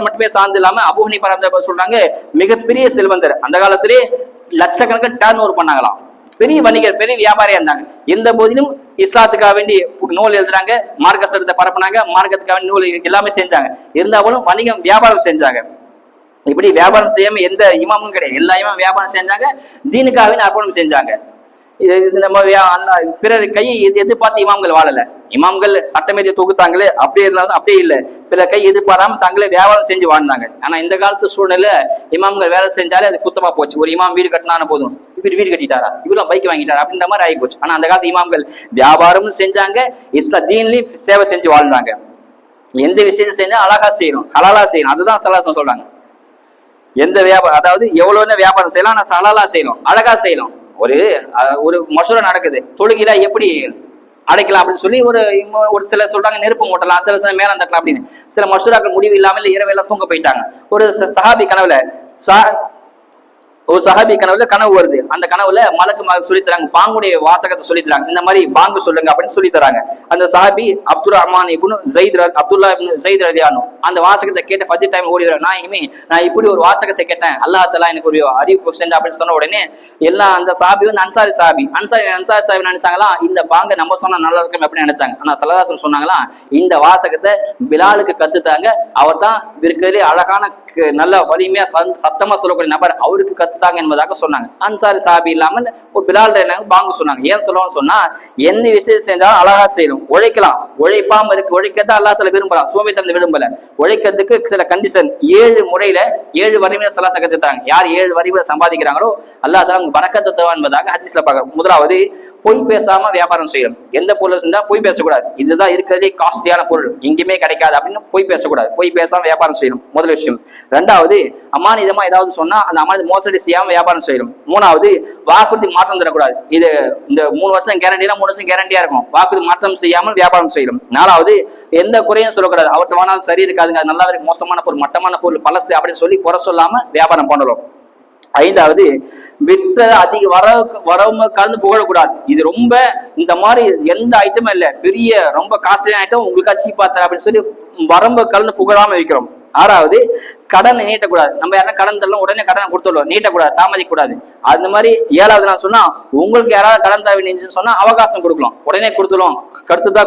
மட்டுமே சார்ந்து இல்லாம அபூ ஹனீஃபா ரஹ்மத்துல்லாஹி சொல்றாங்க மிகப்பெரிய செல்வந்தர், அந்த காலத்திலே லட்சக்கணக்கில் டர்ன் ஓவர் பண்ணாங்களாம், பெரிய வணிகர், பெரிய வியாபாரியா இருந்தாங்க. எந்த போதிலும் இஸ்லாத்துக்காக வேண்டி நூல் எழுதுறாங்க, மார்க்க சட்டத்தை பரப்புனாங்க, மார்க்கத்துக்காக வேண்டி நூல் எல்லாமே செஞ்சாங்க. இருந்தாலும் வணிகம் வியாபாரம் செஞ்சாங்க. இப்படி வியாபாரம் செய்யாம எந்த இமாமும் கிடையாது, எல்லா இமாமும் வியாபாரம் செஞ்சாங்க, தீனுக்காகவே அர்ப்பணம் செஞ்சாங்க. நம்ம பிறர் கையை எதிர்பார்த்து இமாம்கள் வாழல, இமாம்கள் சட்டமேதை தொகுத்தாங்களே அப்படியே இருந்தாலும் அப்படியே இல்லை, பிற கை எதிர்பாராம தங்களே வியாபாரம் செஞ்சு வாழ்ந்தாங்க. ஆனா இந்த காலத்து சூழ்நிலை இமாம்கள் வேலை செஞ்சாலே அது குத்தமா போச்சு. ஒரு இமாம் வீடு கட்டினான போதும், இப்படி வீடு கட்டிட்டாரா, இவ்வளவு பைக் வாங்கிட்டாரா அப்படின்ற மாதிரி ஆகி போச்சு. ஆனா அந்த காலத்து இமாம்கள் வியாபாரமும் செஞ்சாங்க, தீன்லயும் சேவை செஞ்சு வாழ்ந்தாங்க. எந்த விஷயத்தை செஞ்சா அழகா செய்யணும், ஹலாலா செய்யணும், அதுதான் ஸல்லல்லாஹு சொல்றாங்க. எந்த வியாபாரம், அதாவது எவ்வளவு வியாபாரம் செய்யலாம், ஆனா ஹலாலா செய்யணும், அழகா செய்யணும். ஒரு மசூரா நடக்குது, தொழுகையில எப்படி அடைக்கலாம் அப்படின்னு சொல்லி ஒரு சில சொல்றாங்க நெருப்பு மூட்டலாம், சில மேல தட்டலாம் அப்படின்னு. சில மசூராக்கள் முடிவு இல்லாமல் இரவெல்லாம் தூங்க போயிட்டாங்க. ஒரு சஹாபி கனவுல கனவு வருது, அந்த கனவுல மலக்கு சொல்லி தராங்க, பாங்குடைய வாசகத்தை சொல்லி தராங்க. இந்த மாதிரி பாங்கு சொல்லுங்க அப்படின்னு சொல்லி தராங்க. அந்த சஹாபி அப்துல் ரஹ்மான் இப்னு ஸைத் அப்துல்லா இப்னு ஸைத் ரலியல்லாஹு அந்த வாசகத்தை கேட்டு ஃபஜ்ர் டைம் ஓடி வர, நான் இப்படி ஒரு வாசகத்தை கேட்டேன், அல்லாஹ் தஆலா எனக்கு ஒரு அறிவிப்பு செஞ்ச அப்படின்னு சொன்ன உடனே எல்லாம் அந்த சஹாபி வந்து அன்சாரி சஹாபி நினைச்சாங்களா, இந்த பாங்க நம்ம சொன்னா நல்லா இருக்கும் அப்படின்னு நினைச்சாங்க. ஆனா ஸல்லல்லாஹு அலைஹி வஸல்லம் சொன்னாங்களா, இந்த வாசகத்தை பிலாலுக்கு கத்துத்தாங்க, அவர் தான் இருக்கிறதுலே அழகான நல்ல வலிமையா சத்தமா சொல்லக்கூடிய நபர், அவருக்கு கத்துத்தாங்க என்பதாக சொன்னாங்க. அன்சாரி சாபி இல்லாமல் ஒரு பிலால் பாங்கு சொன்னாங்க. ஏன் சொல்லணும்னு சொன்னா, எந்த விஷயம் செஞ்சாலும் அழகா செய்யணும், உழைக்கலாம். உழைப்பாம இருக்கு, உழைக்கத்தான் அல்லாஹ் விரும்பலாம், சோம்பேறித்தனத்தை விரும்பல. உழைக்கிறதுக்கு சில கண்டிஷன், 7 முறையில 7 வரிமையில ஸல்லல்லாஹு கத்துத்தாங்க. யார் 7 வரிமையில சம்பாதிக்கிறாங்களோ அல்லாஹ் தஆலா அவங்க பரக்கத்தை தருவான் என்பதாக ஹதீஸ்ல பார்க்கிறோம். முதலாவது, பொய் பேசாம வியாபாரம் செய்யணும். எந்த பொருள் செஞ்சா பொய் பேசக்கூடாது, இதுதான் இருக்கிறதே காஸ்ட்லியான பொருள், எங்கேயுமே கிடைக்காது அப்படின்னு பொய் பேசக்கூடாது. பொய் பேசாம வியாபாரம் செய்யணும், முதல் விஷயம். ரெண்டாவது, அமானிதமா ஏதாவது சொன்னா அந்த அமானித மோசடி செய்யாம வியாபாரம் செய்யணும். மூணாவது, வாக்குறுதி மாற்றம் தரக்கூடாது. இது இந்த 3 வருஷம் கேரண்டியா 3 வருஷம் கேரண்டியா இருக்கும், வாக்குறுதி மாற்றம் செய்யாமல் வியாபாரம் செய்யணும். நாலாவது, எந்த குறையும் சொல்லக்கூடாது, அவர்கிட்ட வாங்கினாலும் சரி இருக்காதுங்க, நல்லா இருக்கு, மோசமான பொருள், மட்டமான பொருள், பழசு அப்படின்னு சொல்லி குறை சொல்லாம வியாபாரம் பண்ணலாம். ஐந்தாவது, விற்ற அதிக வரவு கலந்து புகழக்கூடாது. இது ரொம்ப இந்த மாதிரி எந்த ஐட்டமும் இல்லை, பெரிய ரொம்ப காஸ்ட்லியான ஐட்டம் உங்களுக்கா சீப்பா தர அப்படின்னு சொல்லி வரம்பு கலந்து புகழாம வைக்கிறோம். ஆறாவது, கடனை நீட்டக்கூடாது. நம்ம யாரும் கடன் தரலாம் உடனே கடனை கொடுத்துடலாம், நீட்டக்கூடாது, தாமதிக்க கூடாது. அந்த மாதிரி ஏழாவது நான் சொன்னா, உங்களுக்கு யாராவது கடன் தேவை நீச்சுன்னு சொன்னா அவகாசம் கொடுக்கலாம், உடனே கொடுத்துடும்,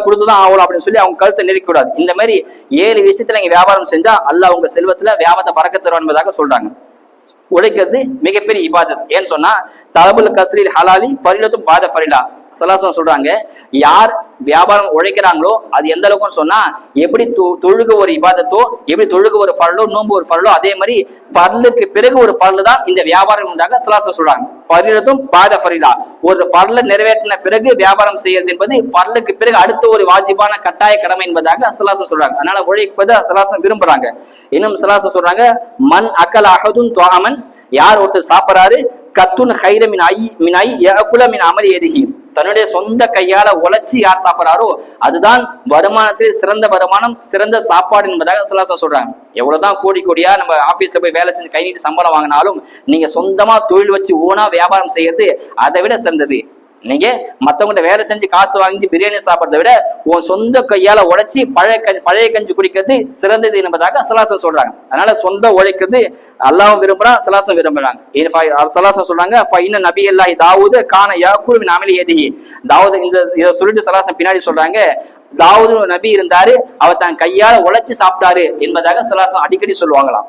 கொடுத்துதான் ஆகலாம் அப்படின்னு சொல்லி அவங்க கருத்தை நிறுத்தக்கூடாது. இந்த மாதிரி 7 விஷயத்துல நீங்க வியாபாரம் செஞ்சா அல்லாஹ் உங்க செல்வத்துல வியாபாரத்தை பறக்க தருவான் என்பதாக சொல்றாங்க. உழைக்கிறது மிகப்பெரிய இபாதத். ஏன்னு சொன்னா, தலபுல் கஸ்ரில் ஹலாலி ஃபரிலத்தும் பாத ஃபரிலா ஸல்லல்லாஹு சொல்றாங்க, யார் வியாபாரம் உழைக்கிறாங்களோ அது எந்த அளவுக்கு சொன்னா, எப்படி தொழுக ஒரு இபாதத்தோ, எப்படி தொழுக ஒரு ஃபர்லோ, நோன்பு ஒரு ஃபர்லோ, அதே மாதிரி ஃபர்லுக்கு பிறகு ஒரு ஃபர்லு தான் இந்த வியாபாரம் என்றாக ஸல்லல்லாஹு சொல்றாங்க. ஃபரிலத்தும் பாத ஃபரிலா, ஒரு ஃபர்ல நிறைவேற்றின பிறகு வியாபாரம் செய்யறது என்பது ஃபர்லுக்கு பிறகு அடுத்த ஒரு வாஜிபான கட்டாய கடமை என்பதாக ஸல்லல்லாஹு சொல்றாங்க. அதனால உழைப்பதை ஸல்லல்லாஹு விரும்புறாங்க. இன்னும் ஸல்லல்லாஹு சொல்றாங்க, மன் அகல அஹதுன் துஆமன், யார் ஒருத்தர் சாப்பிடுறாரு, கத்துன் ஹைர மின் ஐ யஅகுல மின் அமலி யதிஹி, தன்னுடைய சொந்த கையால உழைச்சி யார் சாப்பிடுறாரோ அதுதான் வருமானத்தில் சிறந்த வருமானம், சிறந்த சாப்பாடு என்பதாக ஸல்லல்லாஹு சொல்றாங்க. எவ்வளவுதான் கோடியா நம்ம ஆபீஸ்ல போய் வேலை செஞ்சு கை நீட்டி சம்பளம் வாங்கினாலும் நீங்க சொந்தமா தொழில் வச்சு ஓனா வியாபாரம் செய்யறது அதை விட சிறந்தது. நீங்க மத்தவங்கிட்ட வேலை செஞ்சு காசு வாங்கி பிரியாணி சாப்பிட்றத விட உன் சொந்த கையால உழைச்சி பழைய கஞ்சி குடிக்கிறது சிறந்தது என்பதாக ஸல்லல்லாஹு சொல்றாங்க. அதனால சொந்த உழைக்கிறது அல்லாஹ்வும் விரும்புறான், ஸல்லல்லாஹு விரும்புறாங்க. ஸல்லல்லாஹு சொல்றாங்க, ஃபைன நபியல்லாஹி தாவூது கான யாக்குலு மின் அமலி யதிஹி, தாவூது இத சொல்லிட்டு ஸல்லல்லாஹு பின்னாடி சொல்றாங்க, தாவூது நபி இருந்தாரு, அவர் தான் கையால உழைச்சி சாப்பிட்டாரு என்பதாக ஸல்லல்லாஹு அடிக்கடி சொல்லுவாங்களாம்.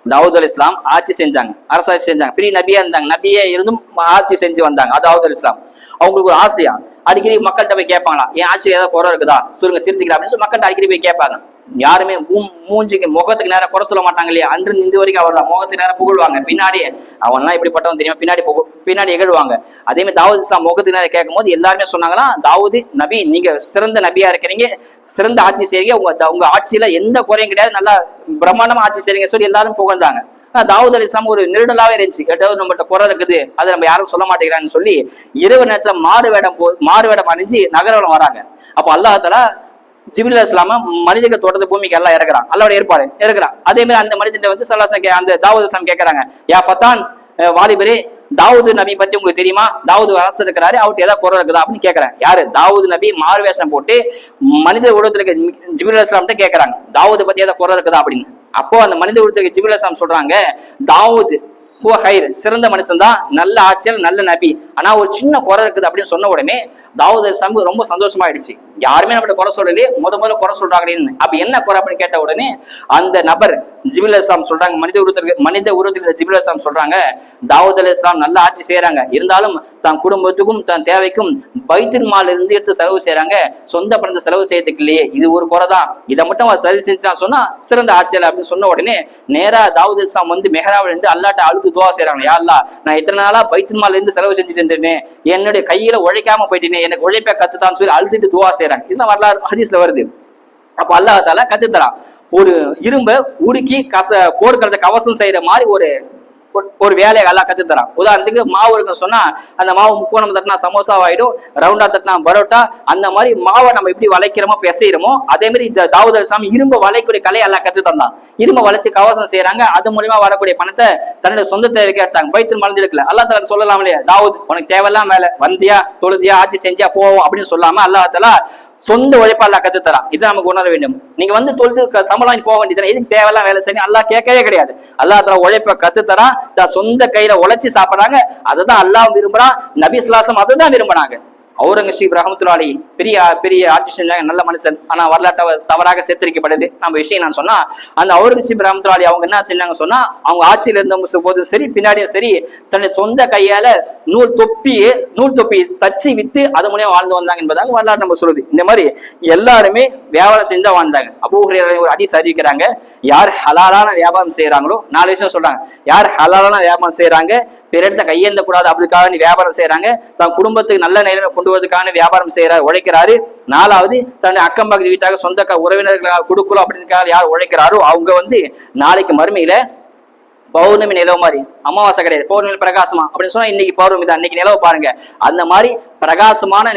தாவூத் அலைஹிஸ் ஸலாம் ஆட்சி செஞ்சாங்க, அரசாட்சி செஞ்சாங்க, பெரிய நபியா இருந்தாங்க, நபியே இருந்தும் ஆட்சி செஞ்சு வந்தாங்க. தாவூத் அலைஹிஸ் ஸலாம் அவங்களுக்கு ஒரு ஆசையா அடிக்கடி மக்கள்கிட்ட போய் கேட்பாங்களாம், என் ஆட்சியில் ஏதாவது குறை இருக்குதா சொல்லுங்க, திருத்திக்கலாம் அப்படின்னு சொல்லி மக்கள்கிட்ட அடிக்கடி போய் கேட்பாங்க. யாருமே மூஞ்சிக்கு முகத்துக்கு நேரம் குறை சொல்ல மாட்டாங்க இல்லையா, அன்று இந்த வரைக்கும் அவர் தான் முகத்துக்கு நேரம் புகழ்வாங்க, பின்னாடி அவன்லாம் இப்படிப்பட்டவன் தெரியுமா பின்னாடி எகழ்வாங்க. அதே மாதிரி தாவூத் இஸ்லாம் முகத்துக்கு நேரம் கேட்கும் போது எல்லாருமே சொன்னாங்களா, தாவூத் நபி நீங்க சிறந்த நபியா இருக்கிறீங்க, சிறந்த ஆட்சி செய்றீங்க, உங்க ஆட்சியில எந்த குறையும் கிடையாது, நல்லா பிரம்மாண்டமா ஆட்சி செய்றீங்க சொல்லி எல்லாரும் புகழ்ந்தாங்க. தாவூத் அலைஹிஸ்ஸலாம் ஒரு நெருடலாவே இருந்துச்சு, ஏதாவது நம்மகிட்ட குறை இருக்குது அதை நம்ம யாரும் சொல்ல மாட்டேங்கிறான்னு சொல்லி இரவு நேரத்துல மாறு வேடம் அணிஞ்சு நகரவலம் வராங்க. அப்போ அல்லாஹ் தஆலா ஜிப்ரீல் அலைஹிஸ்ஸலாம் மனிதர்கள் தோட்டத்து பூமிக்கு எல்லாம் இறக்குறான், அல்லாஹ்வோட ஏற்பாடு இறக்குறான். அதே மாதிரி அந்த மனிதன் வந்து ஸல்லல்லாஹு அந்த தாவூத் அலைஹிஸ்ஸலாம் கேட்கறாங்க, யா ஃபத்தான், வாலிபரே, தாவூது நபி பத்தி உங்களுக்கு தெரியுமா, தாவூது அரசர் இருக்கிறாரு, அவருக்கு ஏதாவது குறை இருக்குதா அப்படின்னு கேட்கறாங்க. யாரு? தாவூது நபி மாறுவேஷம் போட்டு மனித உலகத்துல இருக்க ஜிப்ரீல் அலைஹிஸ்ஸலாம் கேட்கறாங்க, தாவூது பத்தி ஏதாவது குறை இருக்குதா அப்படின்னு. அப்போ அந்த மனித உலகத்துல ஜிப்ரீல் அலைஹிஸ்ஸலாம் சொல்றாங்க, தாவூத் சிறந்த மனுஷன் தான், நல்ல ஆட்சியர், நல்ல நபி, ஆனா ஒரு சின்ன குறை இருக்குது அப்படின்னு சொன்ன உடனே தாவூத் அலைஹிஸ்ஸலாம் ரொம்ப சந்தோஷமாயிடுச்சு. யாருமே நம்மகிட்ட குறை சொல்லலையே, முதல்ல குறை சொல்றாங்கன்னு. அப்ப என்ன குறை அப்படின்னு கேட்ட உடனே அந்த நபர் ஜிப்ரீல் அலைஹிஸ்ஸலாம் சொல்றாங்க, மனித உருவத்தில் ஜிப்ரீல் அலைஹிஸ்ஸலாம் சொல்றாங்க, தாவூத் அலைஹிஸ்ஸலாம் நல்ல ஆட்சி செய்யறாங்க, இருந்தாலும் தன் குடும்பத்துக்கும் தன் தேவைக்கும் பைத்துல் மால்ல இருந்து எடுத்து செலவு செய்யறாங்க, சொந்த பணத்தை செலவு செய்யறதுக்கு இல்லையே, இது ஒரு குறை தான், இதை மட்டும் அவர் சரி செஞ்சான் சொன்னா சிறந்த ஆட்சியர் அப்படின்னு சொன்ன உடனே நேரா தாவூத் அலைஹிஸ்ஸலாம் வந்து மெஹராவில் இருந்து அல்லாஹ்ட்ட அழுது துஆ செய்யறாங்க, யா அல்லாஹ், நான் இத்தனை நாளா பைத்துல் மால்ல இருந்து செலவு செஞ்சுட்டு இருந்தேனே, என்னுடைய கையில உழைக்காம போயிட்டேனே, எனக்கு உழைப்ப கத்துத்தான்னு சொல்லி அழுதுட்டு துஆ செய்யறாங்க. இதெல்லாம் வரலாறு ஹதீஸ்ல வருது. அப்ப அல்லாஹ் தஆலா கத்து தரான், ஒரு இரும்ப உருக்கி போர்க்களத்தை கவசம் செய்யற மாதிரி ஒரு வேலையை எல்லாம் கத்து தரான். உதாரணத்துக்கு மாவு இருக்குன்னு சொன்னா அந்த மாவு முக்கோணம் தட்டினா சமோசா ஆயிடும், ரவுண்டா தட்டினா பரோட்டா. அந்த மாதிரி மாவை நம்ம எப்படி வளைக்கிறோமோ பிசைறோமோ அதே மாதிரி இந்த தாவூத் அலைஹிஸ்ஸலாம் இரும்பு வளைக்கூடிய கலையை எல்லாம் கத்து தந்தான். இரும்பு வளைச்சு கவசம் செய்யறாங்க, அது மூலியமா வரக்கூடிய பணத்தை தன்னுடைய சொந்த தேவைக்கு எடுத்தாங்க. பைத்துல் மால் எடுக்கல. அல்லாஹ் தஆலா சொல்லலாம் இல்லையா, தாவூத் உனக்கு தேவையெல்லாம் வேலை வந்தியா தொழுதியா ஆட்சி செஞ்சா போவோம் அப்படின்னு சொல்லாம அல்லாஹ் தஆலா சொந்த உழைப்பா அல்லாஹ் கத்து தரான். இது நமக்கு உணர வேண்டும். நீங்க வந்து தொழுது சம்பளம் போக வேண்டியது, எதுக்கு தேவையெல்லாம் வேலை செய்ய அல்லாஹ் கேட்கவே கிடையாது. அல்லாஹ் தஆலா உழைப்ப கத்து தரான், சொந்த கையில உழைச்சி சாப்பிடுறாங்க. அதுதான் அல்லாஹ் விரும்புறான், நபி ஸல்லல்லாஹு அலைஹி வஸல்லம் அதுதான் விரும்பினாங்க. அவுரங்கசீப் ரஹ்மத்துல்லாஹி அலைஹி பெரிய ஆட்சி செஞ்சாங்க, நல்ல மனுஷன். ஆனா வரலாற்று தவறாக சேர்த்திருக்கப்படுது. நம்ம விஷயம் நான் சொன்னா அந்த அவுரங்கசீப் ரஹ்மத்துல்லாஹி அலைஹி அவங்க என்ன செஞ்சாங்க சொன்னா, அவங்க ஆட்சியில இருந்த போது சரி பின்னாடியும் சரி தன்னுடைய சொந்த கையால நூல் தொப்பி தச்சு வித்து அது மூலியம் வாழ்ந்து வந்தாங்க என்பதாக வரலாறு நம்ம சொல்லுது. இந்த மாதிரி எல்லாருமே வியாபாரம் செஞ்சா வாழ்ந்தாங்க. அபூ ஹுரைரா ஒரு ஹதீஸ் அறிவிக்கிறாங்க, யார் ஹலாலான வியாபாரம் செய்யறாங்களோ 4 விஷயம் சொல்றாங்க. யார் ஹலாலான வியாபாரம் செய்யறாங்க, பிறர்த்த கையேந்த கூடாது அப்படிக்காக வியாபாரம் செய்யறாங்க, தன் குடும்பத்துக்கு நல்ல நிலையில கொண்டு வருவதற்கான வியாபாரம் செய்யறாரு உழைக்கிறாரு. 4வது தன்னுடைய அக்கம் பக்கத்து வீட்டாக சொந்த உறவினர்களாக கொடுக்கணும் அப்படின்றதுக்காக யார் உழைக்கிறாரோ அவங்க வந்து நாளைக்கு மறுமையில பௌர்ணமி நிலவு மாதிரி, அமாவாசை கிடையாது, பௌர்ணமி பிரகாசமா அப்படின்னு சொன்னா இன்னைக்கு பௌர்ணமி தான், இன்னைக்கு நிலவை பாருங்க, அந்த மாதிரி பிரகாசமான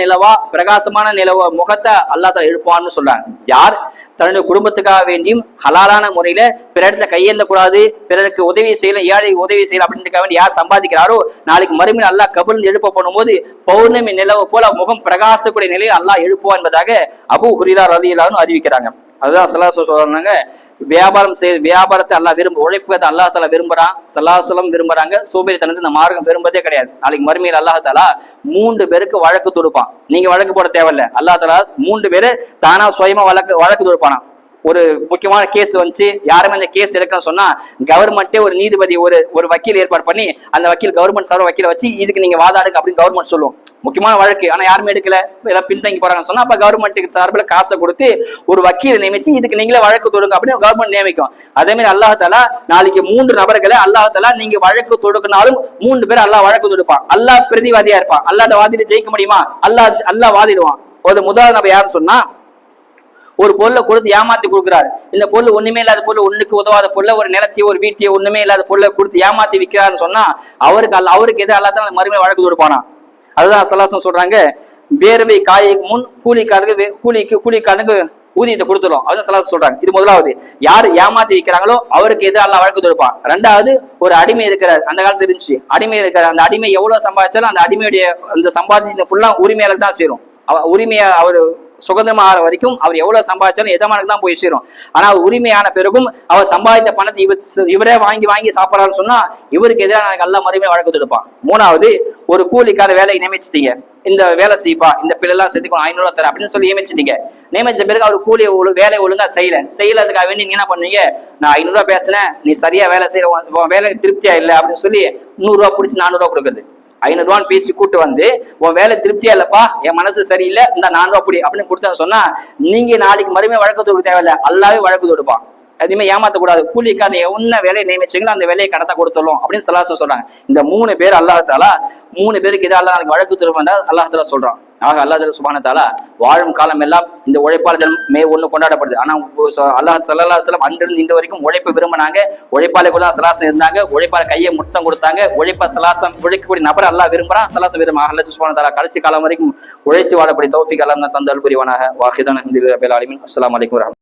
நிலவா முகத்தை அல்லாஹ் தஆலா எழுப்பான்னு சொல்றாங்க. யார் தன்னுடைய குடும்பத்துக்காக வேண்டியும் ஹலாலான முறையில பிறர்ல கையேந்த கூடாது, பிறருக்கு உதவி செய்யலாம், ஏழை உதவி செய்யலாம் அப்படின்றதுக்காக வேண்டி யார் சம்பாதிக்கிறாரோ நாளைக்கு மறுமையில் அல்லாஹ் கபூல் எழுப்ப பண்ணும்போது பௌர்ணமி நிலவு போல முகம் பிரகாசக்கூடிய நிலையில் அல்லாஹ் எழுப்புவான் என்பதாக அபூ ஹுரைரா ரலியல்லாஹு அன்ஹு அறிவிக்கிறாங்க. அதுதான் ஸல்லல்லாஹு அலைஹி வஸல்லம் சொன்னாங்க, வியாபாரத்தை அல்லாஹ் உழைப்புக்கு அல்லாஹ் தஆலா விரும்புறான், ஸல்லல்லாஹு அலைஹி வஸல்லம் விரும்புறாங்க. சோம்பேறித்தனத்தை இந்த மார்க்கம் விரும்பதே கிடையாது. நாளைக்கு மறுமையில் அல்லாஹ் தஆலா 3 பேருக்கு வழக்கு தொடுப்பான். நீங்க வழக்கு போட தேவையில்ல, அல்லாஹ் தஆலா 3 பேரு தானா சுயமா வழக்கு தொடுப்பானா. ஒரு முக்கியமான கேஸ் வந்துச்சு, யாருமே அந்த கேஸ் எடுக்கணும்னு சொன்னா கவர்மெண்ட்டே ஒரு நீதிபதி ஒரு வக்கீல் ஏற்பாடு பண்ணி அந்த வக்கீல் கவர்மெண்ட் சார்பு வக்கீல வச்சு இதுக்கு நீங்க வாதாடுங்க அப்படின்னு கவர்மெண்ட் சொல்லுவோம். முக்கியமான வழக்கு, ஆனா யாருமே எடுக்கல, எல்லாம் பின்தங்கி போறாங்கன்னு சொன்னா அப்ப கவர்மெண்ட்டுக்கு சார்பில் காசை கொடுத்து ஒரு வக்கீல் நியமிச்சு இதுக்கு நீங்களே வழக்கு தொடுங்க அப்படின்னு கவர்மெண்ட் நியமிக்கும். அதே மாதிரி அல்லாஹ் தஆலா நாளைக்கு 3 நபர்களை அல்லாஹ் தஆலா நீங்க வழக்கு தொடுக்கினாலும் 3 பேர் அல்லாஹ் வழக்கு தொடுப்பான். அல்லாஹ் பிரதிவாதியா இருப்பான். அல்லாஹ் வாதிட்டு ஜெயிக்க முடியுமா? அல்லாஹ் வாதிடுவான். ஒரு முதல் நபர் யாருன்னு சொன்னா, ஒரு பொருளை கொடுத்து ஏமாத்தி கொடுக்குறாரு. இந்த பொருள் ஒண்ணுமே இல்லாத பொருள், ஒண்ணுக்கு உதவாத பொருளை, ஒரு நிலத்தையோ ஒரு வீட்டையோ ஒண்ணுமே இல்லாத பொருளை கொடுத்து ஏமாத்தி விற்கிறாருன்னு சொன்னா அவருக்கு எது அல்லாஹ் தஆலா மறுமையில வழக்கு தொடுப்பானா. அதுதான் ஸல்லல்லாஹு அலைஹி வஸல்லம் சொல்றாங்க, வேர்வை காய்க்கு முன் கூலிக்காரனுக்கு ஊதியத்தை கொடுத்துரும். அதுதான் ஸல்லல்லாஹு அலைஹி வஸல்லம் சொல்றாங்க. இது முதலாவது. யார் ஏமாத்தி விற்கிறாங்களோ அவருக்கு எது அல்லாஹ் வழக்கு தொடுப்பான். 2வது ஒரு அடிமை இருக்கிறார், அந்த காலத்துல இருந்துச்சு, அடிமை இருக்கிறார். அந்த அடிமை எவ்வளவு சம்பாதிச்சாலும் அந்த அடிமையுடைய அந்த சம்பாதித்த ஃபுல்லா உரிமையாளருக்கு தான் சேரும். உரிமையா அவர் சுதந்திரமா ஆற வரைக்கும் அவர் எவ்வளவு சம்பாதிச்சாலும் எஜமானுக்கு தான் போய் சேரும். ஆனா உரிமையான பிறகும் அவர் சம்பாதித்த பணத்தை இவரே வாங்கி சாப்பிடறான்னு சொன்னா இவருக்கு எதிராக அல்லாஹ் மறுமையில வழக்கு தொடுப்பான். 3வது ஒரு கூலிக்கார வேலையை நியமிச்சிட்டீங்க, இந்த வேலை செய்ப்பா, இந்த பிள்ளை எல்லாம் சேர்த்துக்கணும், 500 தர அப்படின்னு சொல்லி நியமிச்சிட்டீங்க. நியமிச்ச பிறகு அவர் வேலையை ஒழுங்கா செய்யறதுக்காக வேண்டி நீங்க என்ன பண்ணீங்க, நான் 500 பேசுனேன், நீ சரியா வேலை செய்யற, வேலை திருப்தியா இல்லை அப்படின்னு சொல்லி 100 ரூபா பிடிச்சி 400 கொடுக்குறது. 500 பேசி கூட்டு வந்து உன் வேலை திருப்தியா இல்லப்பா, என் மனசு சரியில்லை, இந்த 400 அப்படின்னு கொடுத்தா சொன்னா நீங்க நாளைக்கு மறுமையை வழக்கு தொடுக்க தேவையில்லை, அல்லாவே வழக்கு தொடுப்பான். எதுவுமே ஏமாத்தக்கூடாது. கூலிக்காக என்ன வேலையை நியமிச்சீங்களோ அந்த வேலையை கடத்த கொடுத்துடலாம் அப்படின்னு ஸல்லல்லாஹு அலைஹி வஸல்லம் சொல்றாங்க. இந்த 3 பேர் அல்லாஹ் தஆலா 3 பேருக்கு இதை அல்லாஹ் நாளைக்கு வழக்கு தொடுப்பான் அல்லாஹ் தஆலா சொல்றான். ஆக அல்லாஹ் சுப்ஹானஹு வ தஆலா வாழும் காலம் எல்லாம் இந்த உழைப்பாளர் தினம் மே 1 கொண்டாடப்படுது. ஆனா அல்லாஹ் ஸல்லல்லாஹு அலைஹி வஸல்லம் அன்றிலிருந்து இந்த வரைக்கும் உழைப்பு விரும்பினாங்க. உழைப்பாளர் கூட ஸல்லல்லாஹு இருந்தாங்க. உழைப்பாளர் கையை முத்தம் கொடுத்தாங்க. ஸல்லல்லாஹு உழைக்கக்கூடிய நபர் அல்லாஹ் விரும்புறான். ஸல்லல்லாஹு விரும்புறான். அல்லாஹ் சுப்ஹானஹு வ தஆலா கடைசி காலம் வரைக்கும் உழைச்சு வாழக்கூடிய தௌஃபீக் அல்லாஹ் தந்தல் புரிவானாக. வாஹிதான் அல்ஹம்துலில்லாஹி ரப்பில் ஆலமீன். அஸ்ஸலாமு அலைக்கும்.